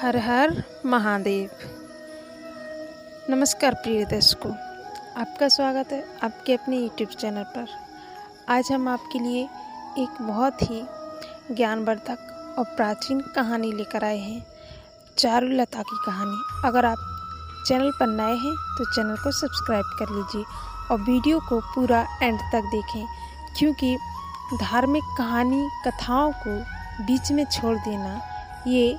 हर हर महादेव। नमस्कार प्रिय दर्शकों, आपका स्वागत है आपके अपने यूट्यूब चैनल पर। आज हम आपके लिए एक बहुत ही ज्ञानवर्धक और प्राचीन कहानी लेकर आए हैं, चारुलता की कहानी। अगर आप चैनल पर नए हैं तो चैनल को सब्सक्राइब कर लीजिए और वीडियो को पूरा एंड तक देखें, क्योंकि धार्मिक कहानी कथाओं को बीच में छोड़ देना ये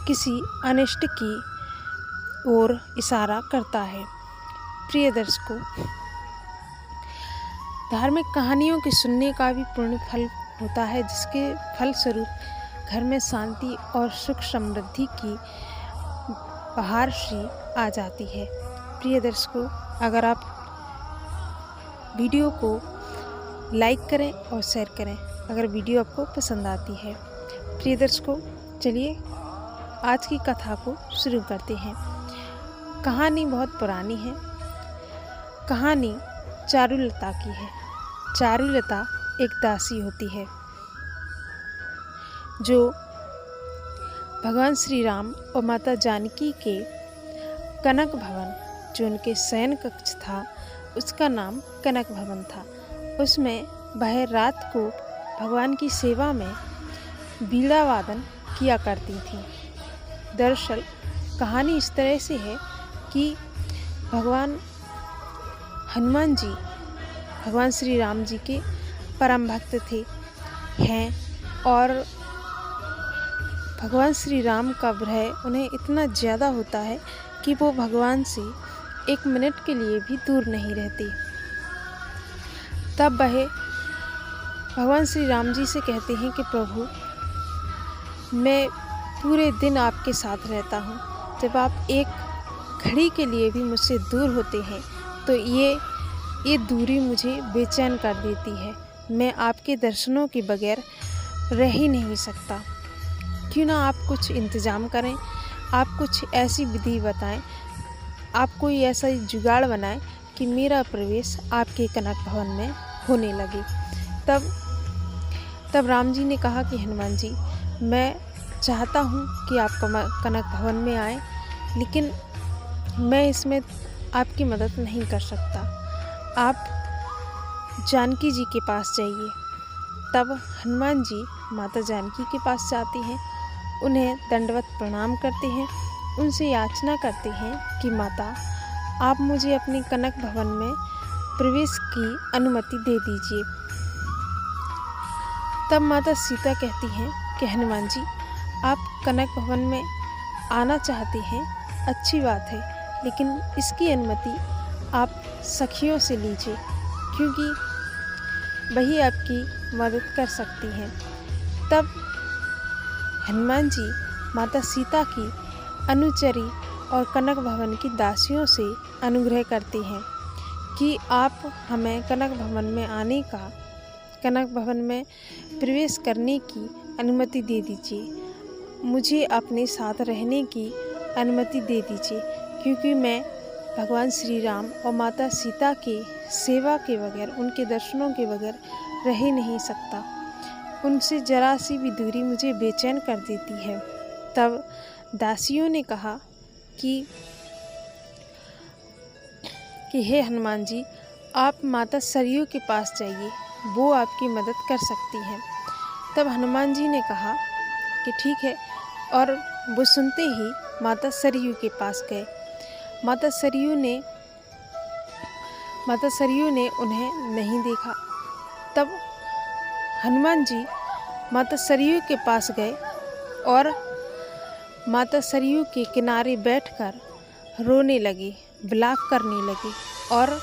किसी अनिष्ट की ओर इशारा करता है। प्रिय दर्शकों, धार्मिक कहानियों के सुनने का भी पुण्य फल होता है, जिसके फलस्वरूप घर में शांति और सुख समृद्धि की बहार सी आ जाती है। प्रिय दर्शकों, अगर आप वीडियो को लाइक करें और शेयर करें अगर वीडियो आपको पसंद आती है। प्रिय दर्शकों, चलिए आज की कथा को शुरू करते हैं। कहानी बहुत पुरानी है। कहानी चारुलता की है। चारुलता एक दासी होती है जो भगवान श्री राम और माता जानकी के कनक भवन, जो उनके शयन कक्ष था, उसका नाम कनक भवन था। उसमें वह रात को भगवान की सेवा में बीड़ा वादन किया करती थी। दरअसल कहानी इस तरह से है कि भगवान हनुमान जी भगवान श्री राम जी के परम भक्त हैं और भगवान श्री राम का विरह उन्हें इतना ज़्यादा होता है कि वो भगवान से एक मिनट के लिए भी दूर नहीं रहते। तब वह भगवान श्री राम जी से कहते हैं कि प्रभु, मैं पूरे दिन आपके साथ रहता हूँ, जब आप एक घड़ी के लिए भी मुझसे दूर होते हैं तो ये दूरी मुझे बेचैन कर देती है। मैं आपके दर्शनों के बगैर रह ही नहीं सकता। क्यों ना आप कुछ इंतज़ाम करें, आप कुछ ऐसी विधि बताएं, आप कोई ऐसा जुगाड़ बनाएं कि मेरा प्रवेश आपके कनक भवन में होने लगे। तब राम जी ने कहा कि हनुमान जी, मैं चाहता हूँ कि आप कनक भवन में आए, लेकिन मैं इसमें आपकी मदद नहीं कर सकता। आप जानकी जी के पास जाइए। तब हनुमान जी माता जानकी के पास जाते हैं, उन्हें दंडवत प्रणाम करते हैं, उनसे याचना करते हैं कि माता, आप मुझे अपने कनक भवन में प्रवेश की अनुमति दे दीजिए। तब माता सीता कहती हैं कि हनुमान जी, आप कनक भवन में आना चाहते हैं, अच्छी बात है, लेकिन इसकी अनुमति आप सखियों से लीजिए, क्योंकि वही आपकी मदद कर सकती हैं। तब हनुमान जी माता सीता की अनुचरी और कनक भवन की दासियों से अनुग्रह करते हैं कि आप हमें कनक भवन में प्रवेश करने की अनुमति दे दीजिए, मुझे अपने साथ रहने की अनुमति दे दीजिए, क्योंकि मैं भगवान श्री राम और माता सीता के सेवा के बगैर, उनके दर्शनों के बगैर रह ही नहीं सकता। उनसे जरा सी भी दूरी मुझे बेचैन कर देती है। तब दासियों ने कहा कि हे हनुमान जी, आप माता सरयू के पास जाइए, वो आपकी मदद कर सकती हैं। तब हनुमान जी ने कहा कि ठीक है, और वो सुनते ही माता सरयू के पास गए। माता सरयू ने उन्हें नहीं देखा। तब हनुमान जी माता सरयू के पास गए और माता सरयू के किनारे बैठकर रोने लगे, विलाप करने लगे और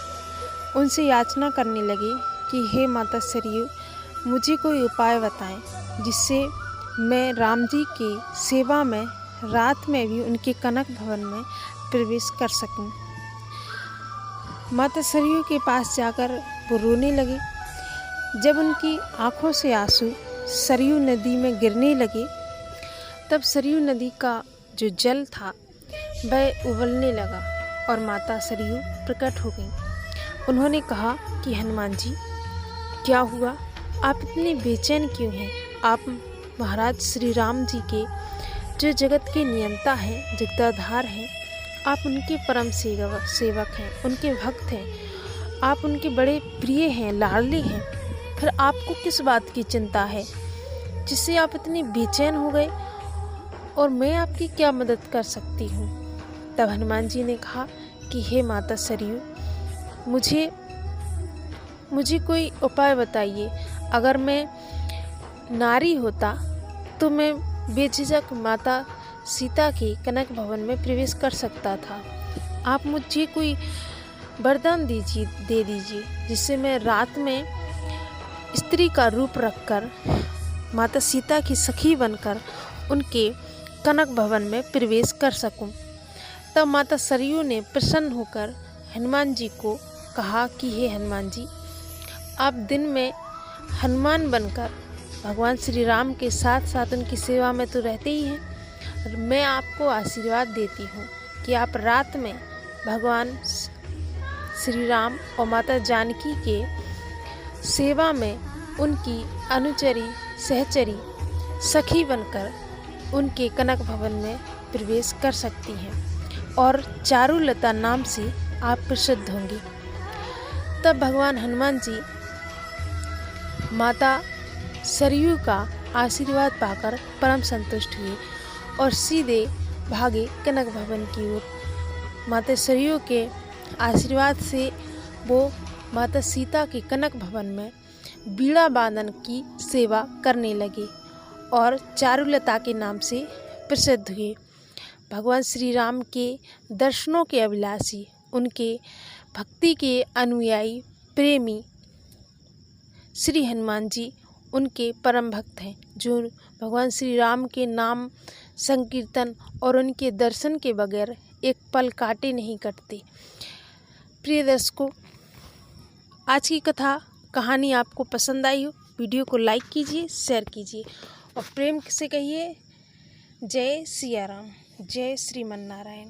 उनसे याचना करने लगे कि हे माता सरयू, मुझे कोई उपाय बताएं जिससे मैं राम जी की सेवा में रात में भी उनके कनक भवन में प्रवेश कर सकूं। माता सरयू के पास जाकर वो रोने लगे। जब उनकी आँखों से आंसू सरयू नदी में गिरने लगे, तब सरयू नदी का जो जल था वह उबलने लगा और माता सरयू प्रकट हो गई। उन्होंने कहा कि हनुमान जी, क्या हुआ? आप इतने बेचैन क्यों हैं? आप महाराज श्री राम जी के जो जगत के नियंता हैं, जगदाधार हैं, आप उनके परम सेवक हैं, उनके भक्त हैं, आप उनके बड़े प्रिय हैं, लाडले हैं। फिर आपको किस बात की चिंता है जिससे आप इतने बेचैन हो गए, और मैं आपकी क्या मदद कर सकती हूँ? तब हनुमान जी ने कहा कि हे माता सरयू, मुझे कोई उपाय बताइए। अगर मैं नारी होता तो मैं बेझिझक माता सीता के कनक भवन में प्रवेश कर सकता था। आप मुझे कोई वरदान दे दीजिए जिससे मैं रात में स्त्री का रूप रखकर माता सीता की सखी बनकर उनके कनक भवन में प्रवेश कर सकूं। तब माता सरयू ने प्रसन्न होकर हनुमान जी को कहा कि हे हनुमान जी, आप दिन में हनुमान बनकर भगवान श्री राम के साथ साथ उनकी सेवा में तो रहते ही हैं। मैं आपको आशीर्वाद देती हूँ कि आप रात में भगवान श्री राम और माता जानकी के सेवा में उनकी अनुचरी सहचरी सखी बनकर उनके कनक भवन में प्रवेश कर सकती हैं और चारुलता नाम से आप प्रसिद्ध होंगी। तब भगवान हनुमान जी माता सरयू का आशीर्वाद पाकर परम संतुष्ट हुए और सीधे भागे कनक भवन की ओर। माता सरयू के आशीर्वाद से वो माता सीता के कनक भवन में बीड़ा वादन की सेवा करने लगे और चारुलता के नाम से प्रसिद्ध हुए। भगवान श्री राम के दर्शनों के अभिलाषी, उनके भक्ति के अनुयायी प्रेमी श्री हनुमान जी उनके परम भक्त हैं, जो भगवान श्री राम के नाम संकीर्तन और उनके दर्शन के बगैर एक पल काटे नहीं कटते। प्रिय दर्शकों, आज की कहानी आपको पसंद आई हो, वीडियो को लाइक कीजिए, शेयर कीजिए और प्रेम से कहिए जय सिया राम, जय श्रीमन नारायण।